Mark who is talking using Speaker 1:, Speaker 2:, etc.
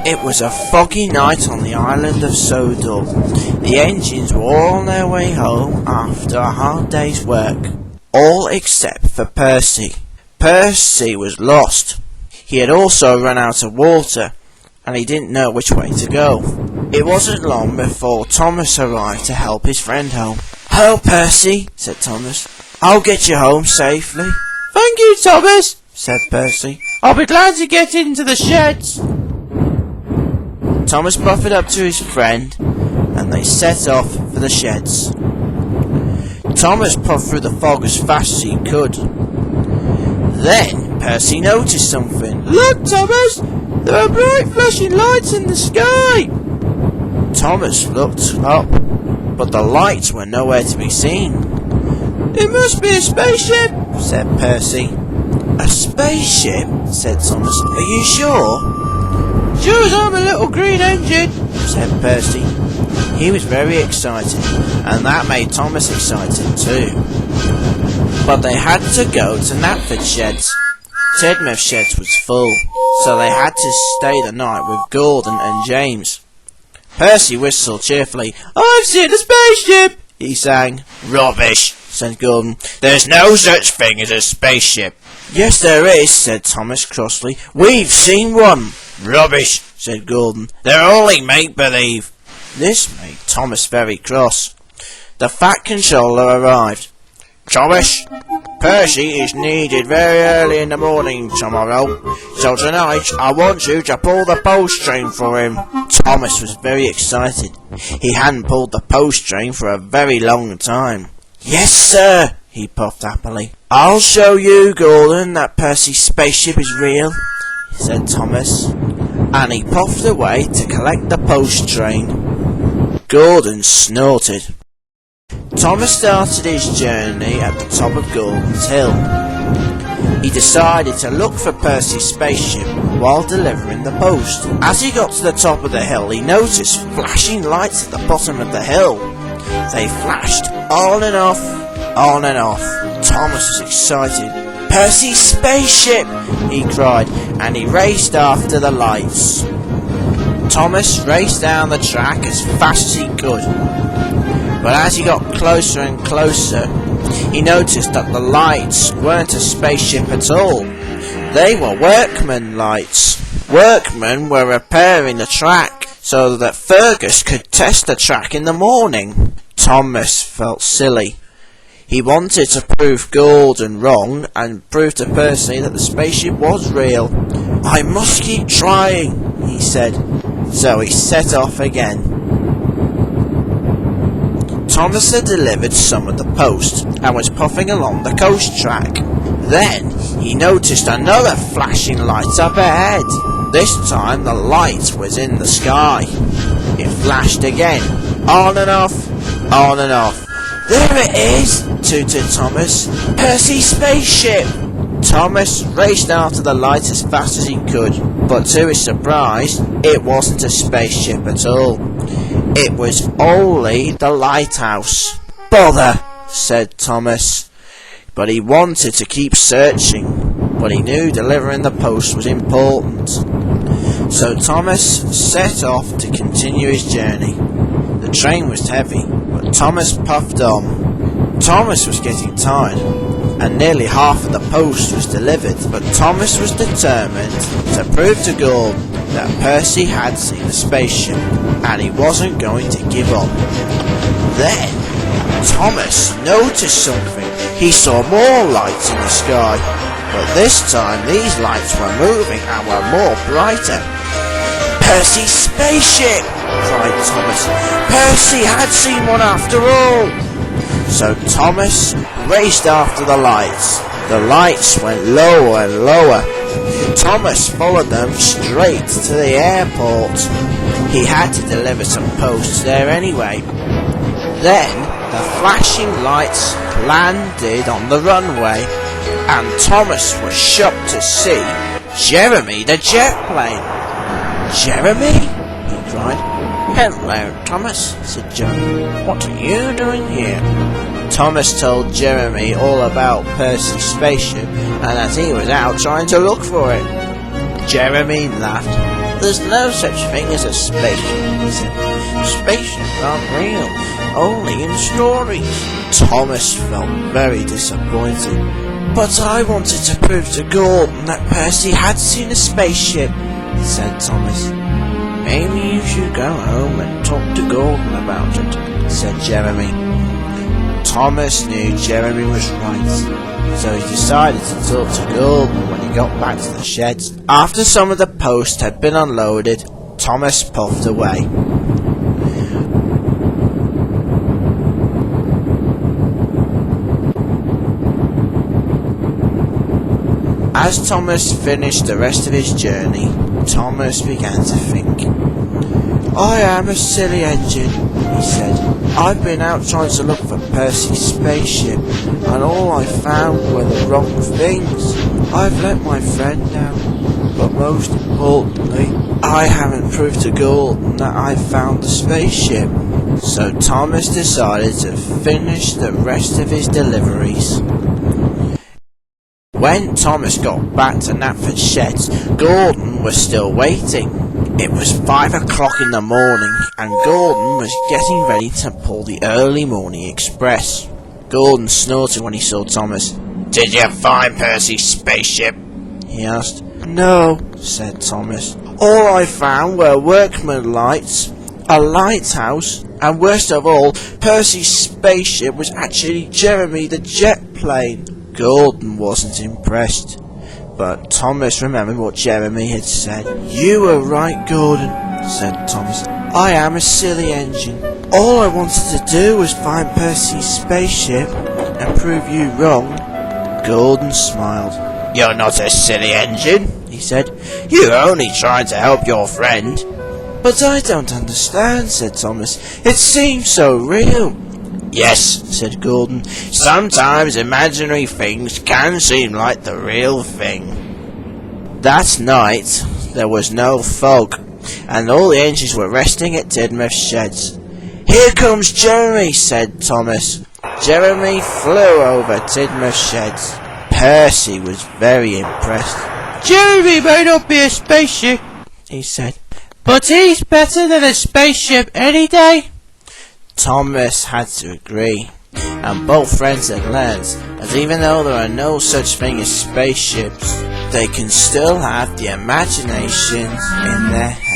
Speaker 1: It was a foggy night on the island of Sodor. The engines were all on their way home after a hard day's work. All except for Percy. Percy was lost. He had also run out of water, and he didn't know which way to go. It wasn't long before Thomas arrived to help his friend home. "Hello, Percy," said Thomas. "I'll get you home safely."
Speaker 2: "Thank you, Thomas,"
Speaker 1: said Percy.
Speaker 2: "I'll be glad to get into the sheds."
Speaker 1: Thomas puffed up to his friend, and they set off for the sheds. Thomas puffed through the fog as fast as he could. Then Percy noticed something.
Speaker 2: "Look, Thomas! There are bright flashing lights in the sky!"
Speaker 1: Thomas looked up, but the lights were nowhere to be seen.
Speaker 2: "It must be a spaceship,"
Speaker 1: said Percy. "A spaceship?" said Thomas. "Are you sure?"
Speaker 2: "Sure as I'm a little green engine,"
Speaker 1: said Percy. He was very excited, and that made Thomas excited too. But they had to go to Knapford Sheds. Tidmouth Sheds was full, so they had to stay the night with Gordon and James. Percy whistled cheerfully.
Speaker 2: "I've seen a spaceship,"
Speaker 1: he sang. "Rubbish," said Gordon. "There's no such thing as a spaceship." "Yes, there is," said Thomas crossly. "We've seen one." "Rubbish," said Gordon. "They're only make-believe." This made Thomas very cross. The Fat Controller arrived. "Thomas, Percy is needed very early in the morning tomorrow, so tonight I want you to pull the post train for him." Thomas was very excited. He hadn't pulled the post train for a very long time. "Yes, sir," he puffed happily. "I'll show you, Gordon, that Percy's spaceship is real," said Thomas, and he puffed away to collect the post train. Gordon snorted. Thomas started his journey at the top of Gordon's Hill. He decided to look for Percy's spaceship while delivering the post. As he got to the top of the hill, he noticed flashing lights at the bottom of the hill. They flashed on and off, on and off. Thomas was excited. "Percy's spaceship!" he cried, and he raced after the lights. Thomas raced down the track as fast as he could. But as he got closer and closer, he noticed that the lights weren't a spaceship at all. They were workman lights. Workmen were repairing the track so that Fergus could test the track in the morning. Thomas felt silly. He wanted to prove Gordon wrong and prove to Percy that the spaceship was real. "I must keep trying," he said. So he set off again. Thomas had delivered some of the post and was puffing along the coast track. Then he noticed another flashing light up ahead. This time the light was in the sky. It flashed again, on and off, on and off. "There it is," tooted Thomas. "Percy's spaceship!" Thomas raced after the light as fast as he could, but to his surprise, it wasn't a spaceship at all. It was only the lighthouse. "Bother," said Thomas. But he wanted to keep searching, but he knew delivering the post was important. So Thomas set off to continue his journey. The train was heavy, but Thomas puffed on. Thomas was getting tired, and nearly half of the post was delivered, but Thomas was determined to prove to Gordon that Percy had seen the spaceship, and he wasn't going to give up. Then Thomas noticed something. He saw more lights in the sky, but this time these lights were moving and were more brighter. "Percy's spaceship!" cried Thomas. "Percy had seen one after all!" So Thomas raced after the lights. The lights went lower and lower. Thomas followed them straight to the airport. He had to deliver some posts there anyway. Then the flashing lights landed on the runway, and Thomas was shocked to see Jeremy the jet plane. "Jeremy?" he cried. "Hello, Thomas," said Jeremy. "What are you doing here?" Thomas told Jeremy all about Percy's spaceship and that he was out trying to look for it. Jeremy laughed. There's no such thing as a spaceship, he said. Spaceships aren't real, only in stories. Thomas felt very disappointed. But I wanted to prove to Gordon that Percy had seen a spaceship, said Thomas. Maybe you should go home and talk to Gordon about it, said Jeremy. Thomas knew Jeremy was right, so he decided to talk to Gordon when he got back to the sheds. After some of the post had been unloaded, Thomas puffed away. As Thomas finished the rest of his journey, Thomas began to think. I am a silly engine, he said. I've been out trying to look for Percy's spaceship, and all I found were the wrong things. I've let my friend down, but most importantly, I haven't proved to Gordon that I've found the spaceship. So Thomas decided to finish the rest of his deliveries. When Thomas got back to Knapford Sheds, Gordon was still waiting. It was 5 o'clock in the morning, and Gordon was getting ready to pull the early morning express. Gordon snorted when he saw Thomas. Did you find Percy's spaceship? He asked. No, said Thomas. All I found were workman lights, a lighthouse, and worst of all, Percy's spaceship was actually Jeremy the jet plane. Gordon wasn't impressed, but Thomas remembered what Jeremy had said. You were right, Gordon, said Thomas. I am a silly engine. All I wanted to do was find Percy's spaceship and prove you wrong. Gordon smiled. You're not a silly engine, he said. You're only trying to help your friend. But I don't understand, said Thomas. It seems so real. Yes, said Gordon. Sometimes imaginary things can seem like the real thing. That night, there was no fog, and all the engines were resting at Tidmouth Sheds. Here comes Jeremy, said Thomas. Jeremy flew over Tidmouth Sheds. Percy was very impressed. Jeremy may not be a spaceship, he said, but he's better than a spaceship any day. Thomas had to agree, and both friends had learned that even though there are no such thing as spaceships, they can still have the imagination in their heads.